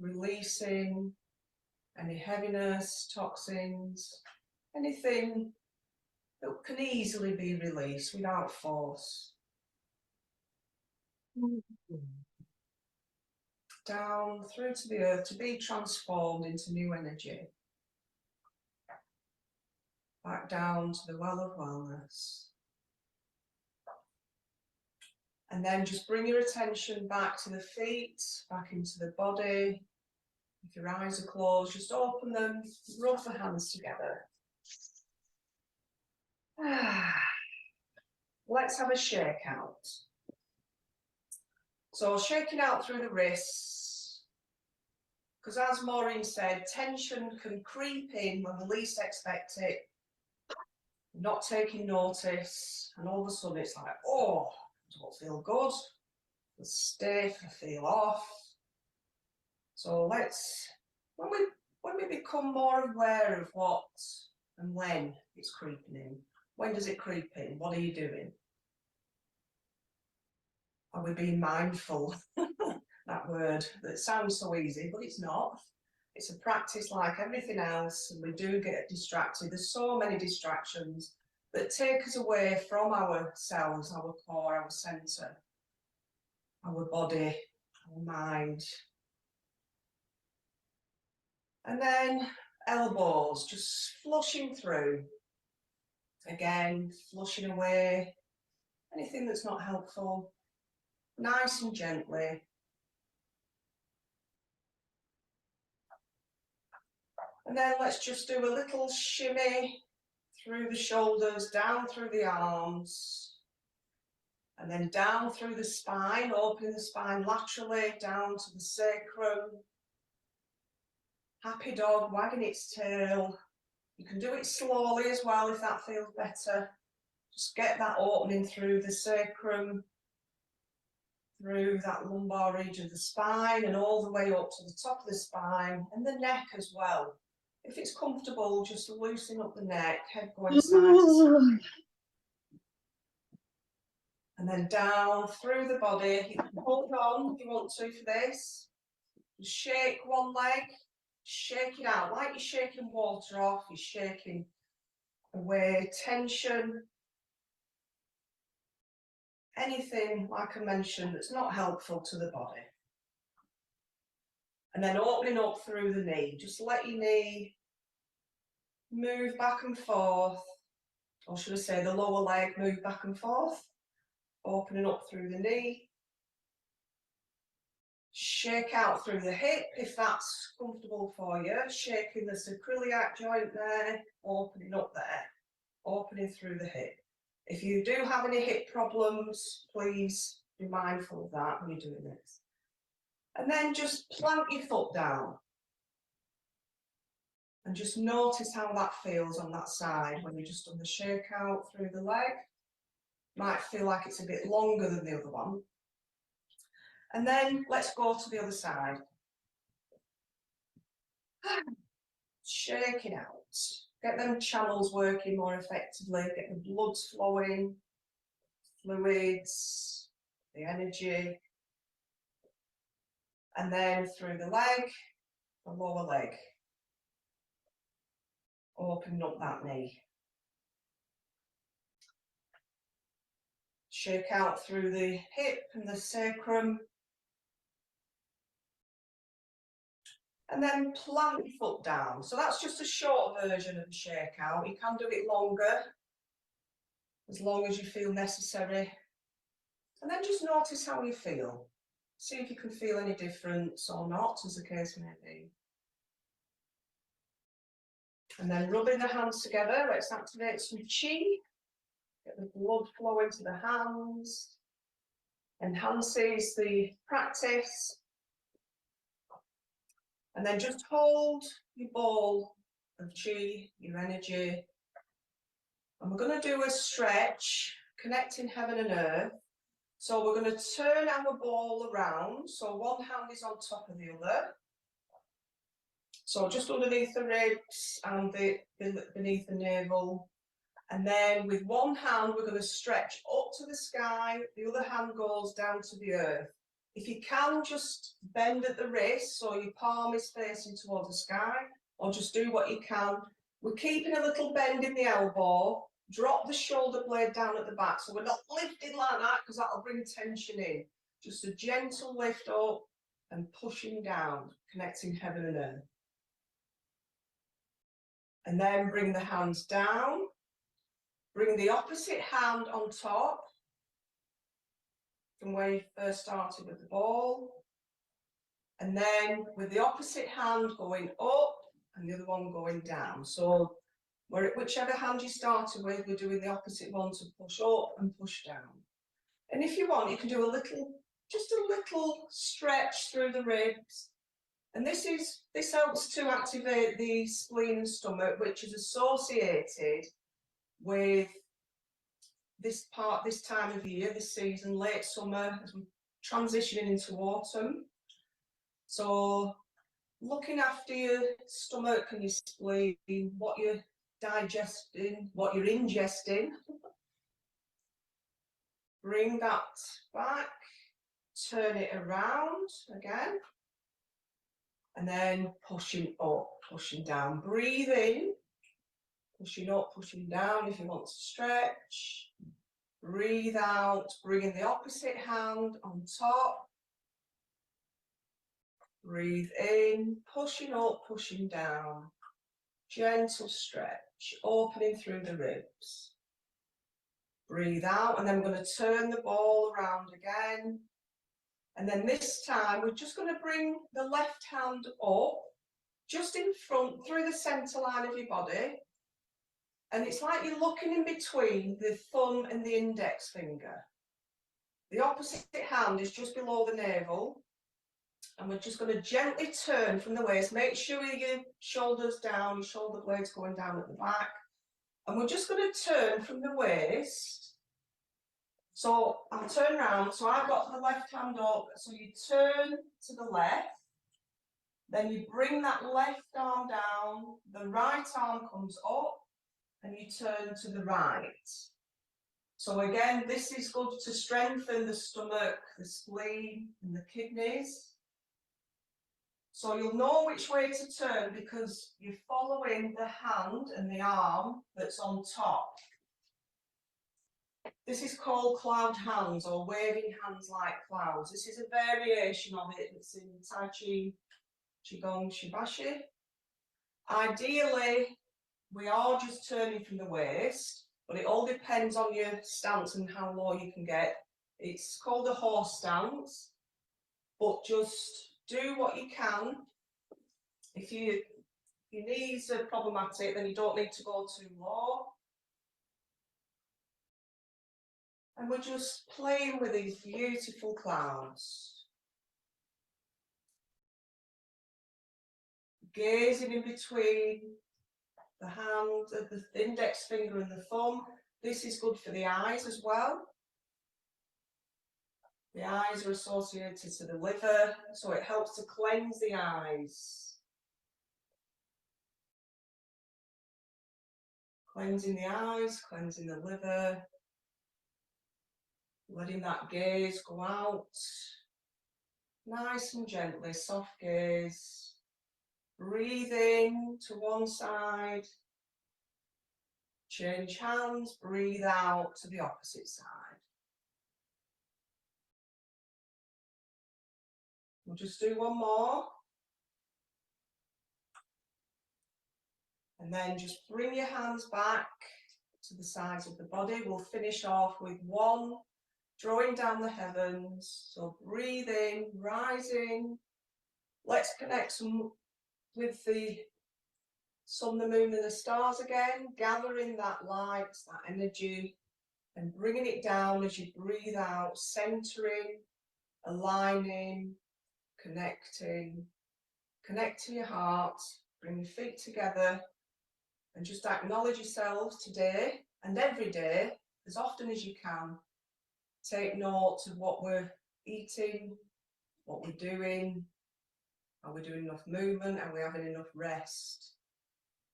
releasing any heaviness, toxins, anything that can easily be released without force. Down through to the earth to be transformed into new energy. Back down to the well of wellness. And then just bring your attention back to the feet, back into the body. If your eyes are closed, just open them, rub the hands together. Let's have a shake out. So shaking out through the wrists, because as Maureen said, tension can creep in when we least expect it, not taking notice, and all of a sudden it's like, oh, I don't feel good, I feel stiff, I feel off. So let's, when we become more aware of what and when it's creeping in, when does it creep in? What are you doing? Are we being mindful? That word that sounds so easy, but it's not. It's a practice like everything else, and we do get distracted. There's so many distractions that take us away from ourselves, our core, our centre, our body, our mind. And then elbows, just flushing through. Again, flushing away anything that's not helpful, nice and gently. And then let's just do a little shimmy through the shoulders, down through the arms, and then down through the spine, opening the spine laterally, down to the sacrum. Happy dog wagging its tail. You can do it slowly as well if that feels better. Just get that opening through the sacrum, through that lumbar region of the spine, and all the way up to the top of the spine and the neck as well. If it's comfortable, just loosen up the neck, head going side to side. And then down through the body. You can hold on if you want to for this. Just shake one leg, shake it out like you're shaking water off. You're shaking away tension. Anything, like I mentioned, that's not helpful to the body. And then opening up through the knee. Just let your knee move back and forth. Or should I say the lower leg move back and forth. Opening up through the knee. Shake out through the hip if that's comfortable for you. Shaking the sacroiliac joint there, opening up there, opening through the hip. If you do have any hip problems, please be mindful of that when you're doing this. And then just plant your foot down. And just notice how that feels on that side when you've just done the shake out through the leg. Might feel like it's a bit longer than the other one. And then let's go to the other side. Shaking out. Get them channels working more effectively, get the blood flowing, fluids, the energy. And then through the leg, the lower leg. Open up that knee. Shake out through the hip and the sacrum. And then plant your foot down. So that's just a short version of the shake out. You can do it longer, as long as you feel necessary. And then just notice how you feel. See if you can feel any difference or not, as the case may be. And then rubbing the hands together, let's activate some chi. Get the blood flow into the hands. Enhances the practice. And then just hold your ball of chi, your energy. And we're going to do a stretch, connecting heaven and earth. So we're going to turn our ball around. So one hand is on top of the other. So just underneath the ribs and beneath the navel. And then with one hand, we're going to stretch up to the sky. The other hand goes down to the earth. If you can, just bend at the wrist so your palm is facing towards the sky, or just do what you can. We're keeping a little bend in the elbow. Drop the shoulder blade down at the back. So we're not lifting like that because that'll bring tension in. Just a gentle lift up and pushing down, connecting heaven and earth. And then bring the hands down. Bring the opposite hand on top from where you first started with the ball. And then with the opposite hand going up and the other one going down. So whichever hand you started with, we're doing the opposite one to push up and push down. And if you want, you can do just a little stretch through the ribs. And this helps to activate the spleen and stomach, which is associated with this time of year, this season, late summer, as we're transitioning into autumn. So looking after your stomach and your spleen, what you're digesting, what you're ingesting. Bring that back, turn it around again. And then pushing up, pushing down. Breathe in, pushing up, pushing down if you want to stretch. Breathe out, bringing the opposite hand on top. Breathe in, pushing up, pushing down. Gentle stretch, opening through the ribs. Breathe out, and then we're going to turn the ball around again. And then this time, we're just going to bring the left hand up, just in front, through the centre line of your body. And it's like you're looking in between the thumb and the index finger. The opposite hand is just below the navel. And we're just going to gently turn from the waist. Make sure your shoulders down, your shoulder blades going down at the back. And we're just going to turn from the waist. So I'll turn around. So I've got the left hand up. So you turn to the left. Then you bring that left arm down. The right arm comes up. And you turn to the right. So again, this is good to strengthen the stomach, the spleen, and the kidneys. So you'll know which way to turn because you're following the hand and the arm that's on top. This is called cloud hands or waving hands like clouds. This is a variation of it that's in Tai Chi, qigong, shibashi. Ideally, we are just turning from the waist, but it all depends on your stance and how low you can get. It's called a horse stance. but just do what you can. If your knees are problematic, then you don't need to go too low. And we're just playing with these beautiful clouds. Gazing in between the hand, the index finger and the thumb. This is good for the eyes as well. The eyes are associated to the liver, so it helps to cleanse the eyes. Cleansing the eyes, cleansing the liver. Letting that gaze go out. Nice and gently, soft gaze. Breathe in to one side. Change hands, breathe out to the opposite side. We'll just do one more. And then just bring your hands back to the sides of the body. We'll finish off with one, drawing down the heavens. So breathe in, rising. Let's connect with the sun, the moon and the stars again, gathering that light, that energy, and bringing it down as you breathe out, centering, aligning, connecting. Connect to your heart, bring your feet together, and just acknowledge yourselves today and every day, as often as you can. Take note of what we're eating, what we're doing. Are we doing enough movement? Are we having enough rest?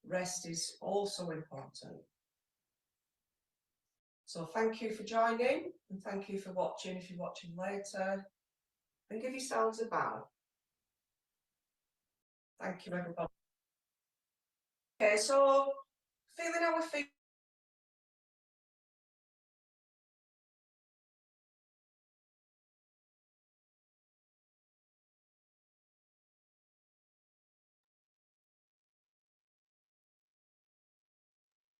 Rest is also important. So thank you for joining, and thank you for watching if you're watching later. And give yourselves a bow. Thank you, everybody. Okay, so feeling our feet.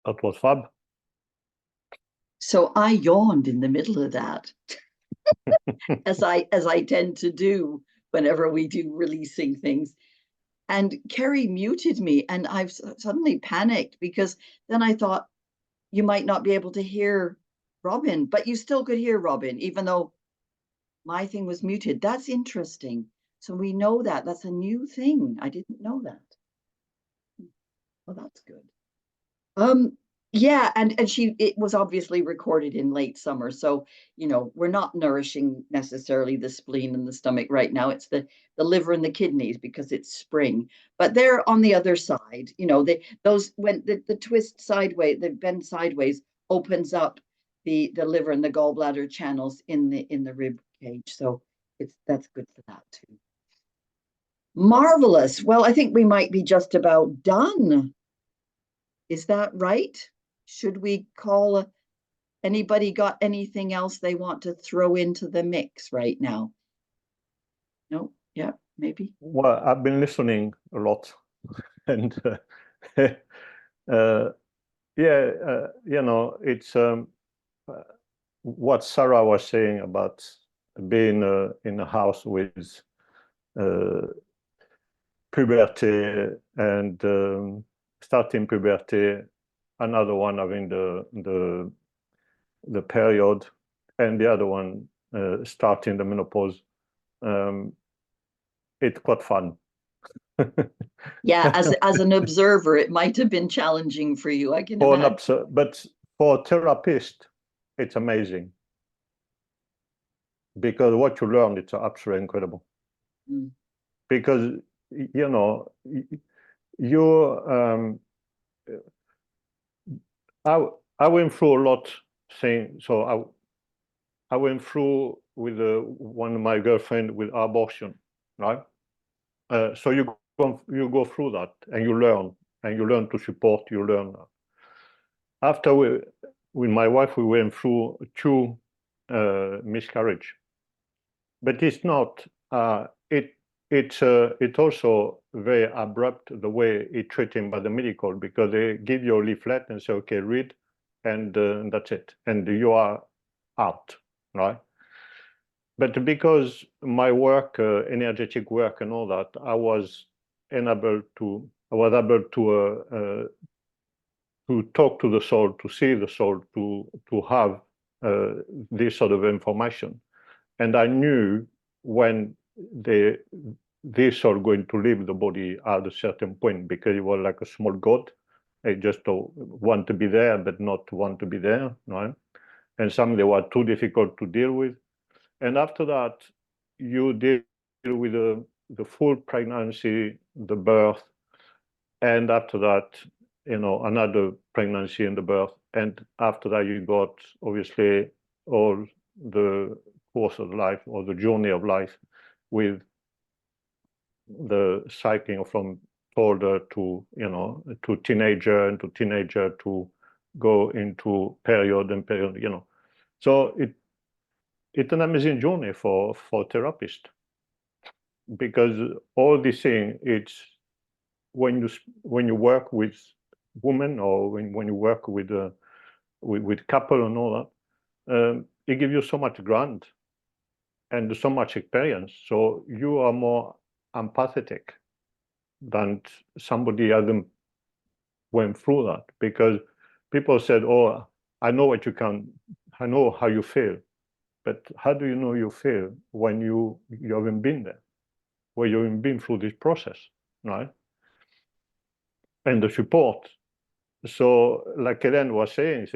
That was fab. So I yawned in the middle of that, as I tend to do whenever we do releasing things. And Kerry muted me, and I've suddenly panicked because then I thought you might not be able to hear Robyn, but you still could hear Robyn, even though my thing was muted. That's interesting. So we know that. That's a new thing. I didn't know that. Well, that's good. Yeah, and it was obviously recorded in late summer. So, we're not nourishing necessarily the spleen and the stomach right now. It's the liver and the kidneys because it's spring. But they're on the other side. When the twist sideways, the bend sideways opens up the liver and the gallbladder channels in the rib cage. So that's good for that too. Marvelous. Well, I think we might be just about done. Is that right? Should we call anybody got anything else they want to throw into the mix right now? No? Yeah, maybe. Well, I've been listening a lot, and it's what Sarah was saying about being in a house with puberty and starting puberty, another one having the period, and the other one starting the menopause. It's quite fun. Yeah, as an observer, it might have been challenging for you, I can imagine. But for a therapist, it's amazing. Because what you learn, it's absolutely incredible. Mm. Because, I went through a lot saying, so I went through with one of my girlfriend with abortion, right? So you go through that and you learn to support, you learn. After with my wife, we went through 2 miscarriage, but it's not, it's also very abrupt the way it's treated by the medical, because they give you a leaflet and say, okay, read, and that's it, and you are out, right? but because my work, energetic work and all that, I was able to talk to the soul, to see the soul, to have this sort of information. And I knew when this soul going to leave the body at a certain point, because it was like a small god. I just don't want to be there, but not want to be there, right? And some they were too difficult to deal with. And after that, you deal with the full pregnancy, the birth, and after that, another pregnancy and the birth. And after that, you got obviously all the course of life or the journey of life with the cycling from toddler to, to teenager, and to teenager to go into period and period, So it's an amazing journey for therapists, because all these things, it's when you work with women, or when you work with couple and all that, it gives you so much ground and so much experience. So you are more empathetic than somebody hasn't went through that, because people said, "Oh, I know I know how you feel," but how do you know you feel when you haven't been there, where you haven't been through this process, right? And the support. So, like Helen was saying,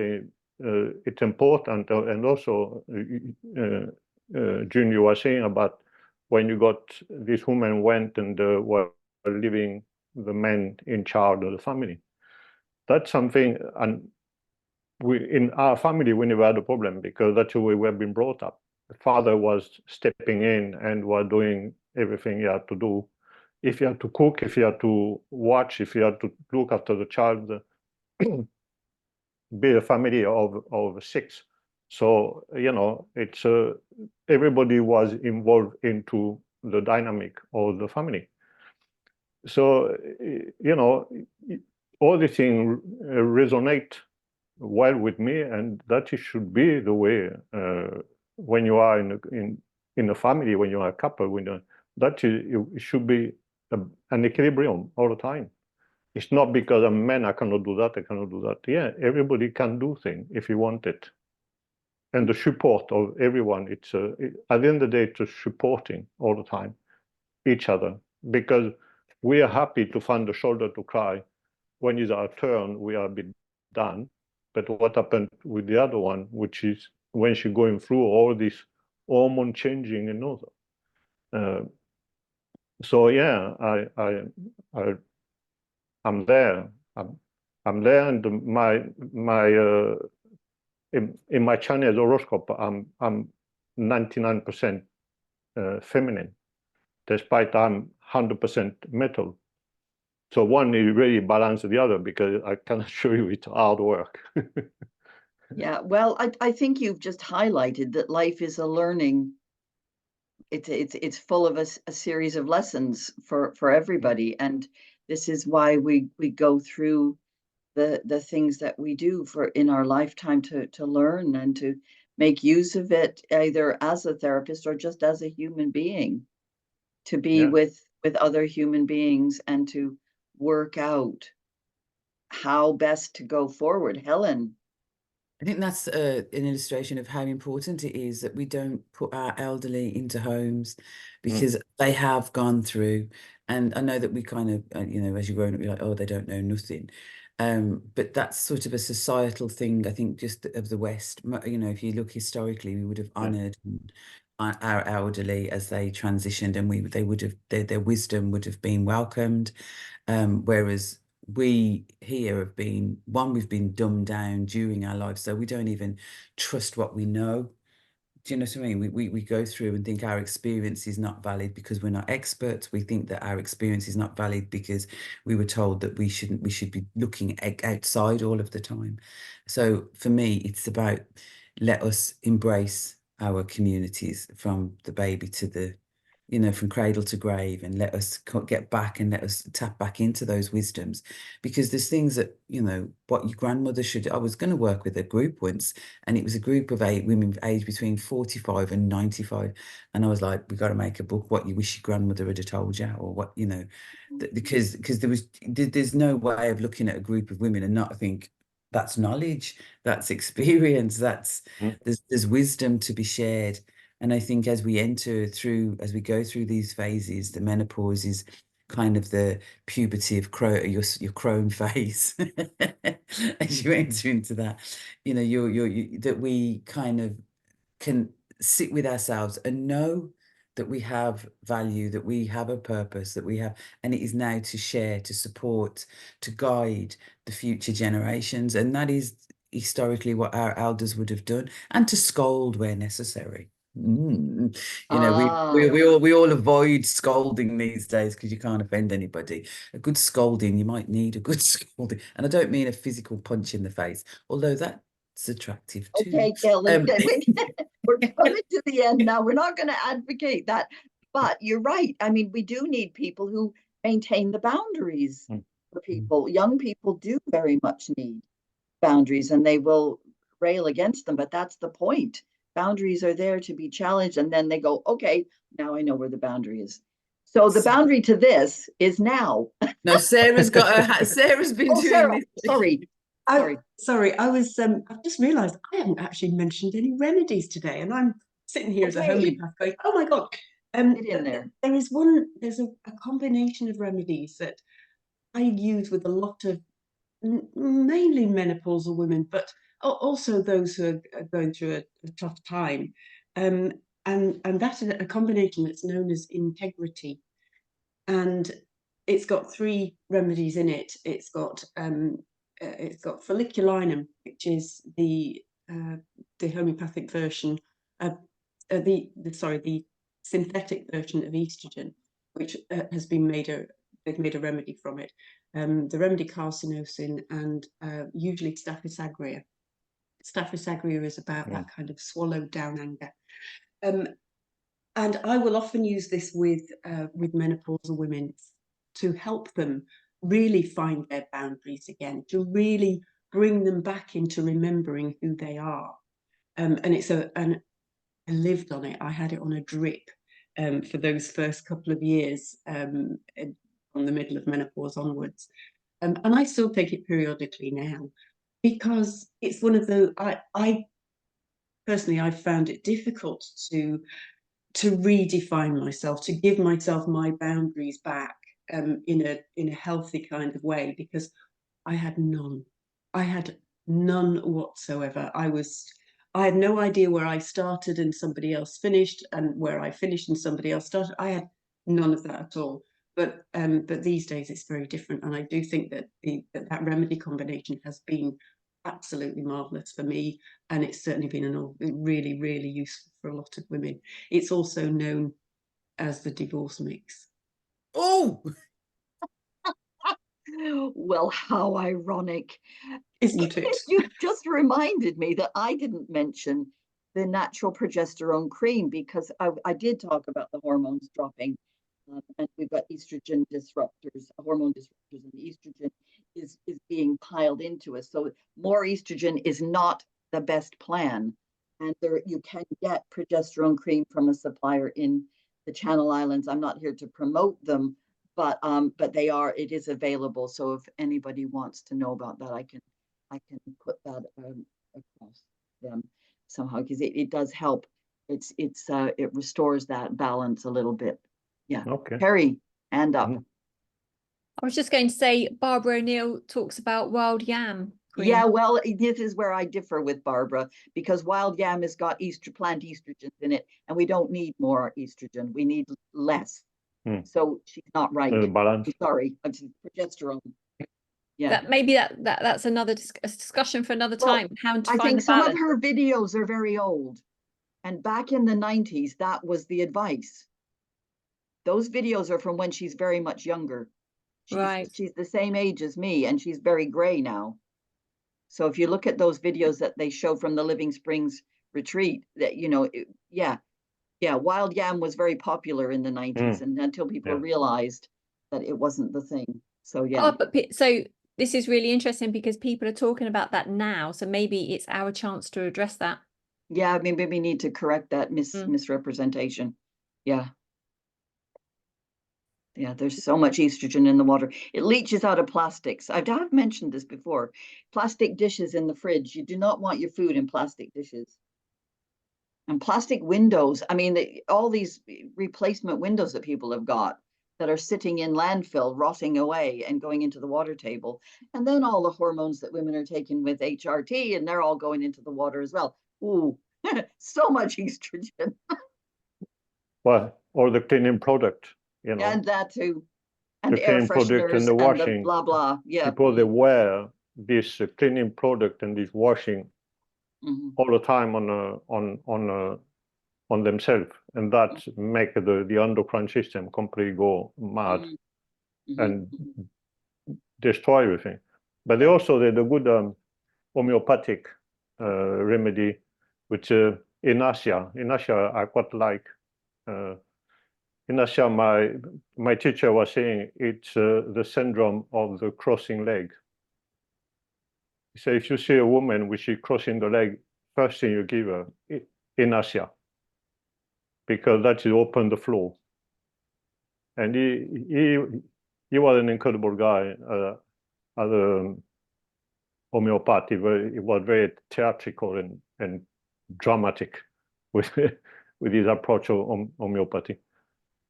it's important, and also June, you were saying about when you got this woman went and were leaving the men in charge of the family. That's something, and in our family we never had a problem, because that's the way we have been brought up. The father was stepping in and was doing everything he had to do. If he had to cook, if he had to watch, if he had to look after the child, be a family of 6. So, it's everybody was involved into the dynamic of the family. So, all the things resonate well with me, and that it should be the way when you are in a family, when you are a couple, that it should be an equilibrium all the time. It's not because I'm a man, I cannot do that, I cannot do that. Yeah, everybody can do things if you want it. And the support of everyone, it's at the end of the day, it's supporting all the time each other, because we are happy to find a shoulder to cry. When it's our turn, we are a bit done. But what happened with the other one, which is when she's going through all this hormone changing and all that. So yeah, I'm there. I'm there, and in my Chinese horoscope, I'm 99% feminine, despite I'm 100% metal. So one is really balance the other, because I can assure you it's hard work. Yeah, well, I think you've just highlighted that life is a learning. It's full of a series of lessons for everybody, and this is why we go through the things that we do in our lifetime to learn and to make use of it, either as a therapist or just as a human being, to be with other human beings and to work out how best to go forward. Helen. I think that's an illustration of how important it is that we don't put our elderly into homes, because they have gone through. And I know that we kind of, as you're growing up, you're like, oh, they don't know nothing. But that's sort of a societal thing, I think, just of the West. If you look historically, we would have honoured our elderly as they transitioned, and they would have their wisdom would have been welcomed. Whereas we here we've been dumbed down during our lives, so we don't even trust what we know. Do you know what I mean? We go through and think our experience is not valid because we're not experts. We think that our experience is not valid because we were told that we should be looking outside all of the time. So for me, it's about, let us embrace our communities, from the baby to the you know, from cradle to grave, and let us get back and let us tap back into those wisdoms, because there's things that, you know, what your grandmother should. I was going to work with a group once, and it was a group of 8 women aged between 45 and 95, and I was like, we got to make a book, what you wish your grandmother had told you, or what, you know, because there's no way of looking at a group of women and not think that's knowledge, that's experience, that's there's wisdom to be shared. And I think as we go through these phases, the menopause is kind of the puberty of your crone phase. As you enter into that, you know, that we kind of can sit with ourselves and know that we have value, that we have a purpose, and it is now to share, to support, to guide the future generations. And that is historically what our elders would have done, and to scold where necessary. You know, we all avoid scolding these days because you can't offend anybody. A good scolding, you might need a good scolding, and I don't mean a physical punch in the face, although that's attractive too. Okay, Ellen, we're coming to the end now. We're not going to advocate that, but you're right. I mean, we do need people who maintain the boundaries for people. Young people do very much need boundaries, and they will rail against them, but that's the point. Boundaries are there to be challenged, and then they go, okay, now I know where the boundary is. So the boundary to this is now. No, Sarah's been doing Sarah, this. Sorry. I've just realised I haven't actually mentioned any remedies today, and I'm sitting here as a homeopath going, oh my God. Get in there. There's a combination of remedies that I use with a lot of mainly menopausal women, but also those who are going through a tough time. And that is a combination that's known as integrity. And it's got 3 remedies in it. It's got folliculinum, which is the homeopathic version of the synthetic version of estrogen, which has been they've made a remedy from it. The remedy carcinosin, and usually Staphylos aureus. Staphylos aureus is about that kind of swallowed down anger. And I will often use this with menopausal women to help them really find their boundaries again, to really bring them back into remembering who they are. And I lived on it. I had it on a drip for those first couple of years, from the middle of menopause onwards. And I still take it periodically now, because it's one of the, I personally, I've found it difficult to redefine myself, to give myself my boundaries back in a healthy kind of way, because I had none whatsoever. I had no idea where I started and somebody else finished, and where I finished and somebody else started. I had none of that at all. But these days it's very different, and I do think that that remedy combination has been absolutely marvelous for me, and it's certainly been really, really useful for a lot of women. It's also known as the divorce mix. Oh, well, how ironic, isn't it? You just reminded me that I didn't mention the natural progesterone cream, because I did talk about the hormones dropping, and we've got estrogen disruptors, hormone disruptors, and estrogen is being piled into us. So more estrogen is not the best plan, and you can get progesterone cream from a supplier in the Channel Islands. I'm not here to promote them, but it is available. So if anybody wants to know about that, I can put that across them somehow, because it does help. It restores that balance a little bit. Yeah. Okay. Kerry, hand up. I was just going to say, Barbara O'Neill talks about wild yam cream. Yeah, well, this is where I differ with Barbara, because wild yam has got plant estrogens in it, and we don't need more estrogen. We need less. So she's not right. Balance. Sorry, progesterone. Yeah, That's another discussion for another time. How to I find think the some balance. of her videos are very old, and back in the 90s, that was the advice. Those videos are from when she's very much younger. She's the same age as me, and she's very gray now. So if you look at those videos that they show from the Living Springs retreat, that Yeah, wild yam was very popular in the 90s, and until people Yeah. realized that it wasn't the thing. So yeah. Oh, but so this is really interesting because people are talking about that now. So maybe it's our chance to address that. Yeah, maybe we need to correct that Mm. misrepresentation. Yeah. Yeah, there's so much estrogen in the water. It leaches out of plastics. I've mentioned this before. Plastic dishes in the fridge. You do not want your food in plastic dishes. And plastic windows. I mean, all these replacement windows that people have got that are sitting in landfill, rotting away and going into the water table. And then all the hormones that women are taking with HRT, and they're all going into the water as well. Ooh, so much estrogen. Well, or the cleaning product, you know, And that too. And the air cleaning product and fresheners the and the washing. blah, blah. Yeah. People, they wear this cleaning product and this washing Mhm. all the time on themselves, and that make the endocrine system completely go mad Mhm. and Mhm. destroy everything. But they also the good homeopathic remedy, which in Asia I quite like. In Asia, my teacher was saying it's the syndrome of the crossing leg. So if you see a woman which is crossing the leg, first thing you give her in Asia, because that will open the flow. And he was an incredible guy as a homeopathy. He was very theatrical and dramatic with his approach of homeopathy.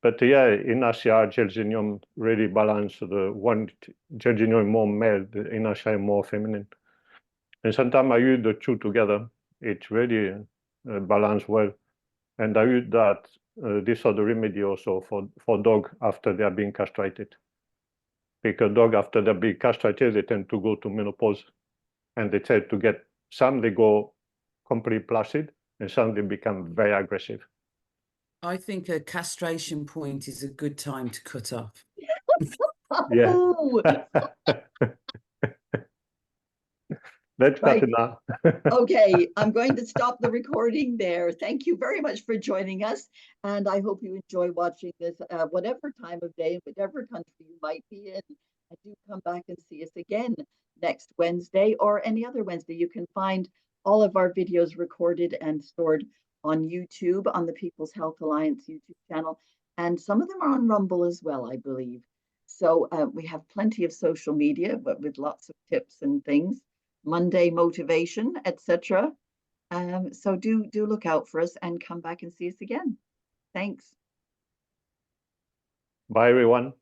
But yeah, in Asia, Gelgenium really balanced the one. Gelgenium more male, in Asia more feminine. And sometimes I use the two together. It's really balanced well. And I use that, this other remedy also for dog after they are being castrated. Because dog after they're being castrated, they tend to go to menopause. And they tend to get, some they go completely placid, and some they become very aggressive. I think a castration point is a good time to cut off. Yeah. Ooh, Let's cut right. it now. Okay, I'm going to stop the recording there. Thank you very much for joining us. And I hope you enjoy watching this, whatever time of day, whatever country you might be in. And do come back and see us again next Wednesday or any other Wednesday. You can find all of our videos recorded and stored on YouTube, on the People's Health Alliance YouTube channel. And some of them are on Rumble as well, I believe. So we have plenty of social media, but with lots of tips and things. Monday motivation, etc. So do look out for us and come back and see us again. Thanks. Bye, everyone.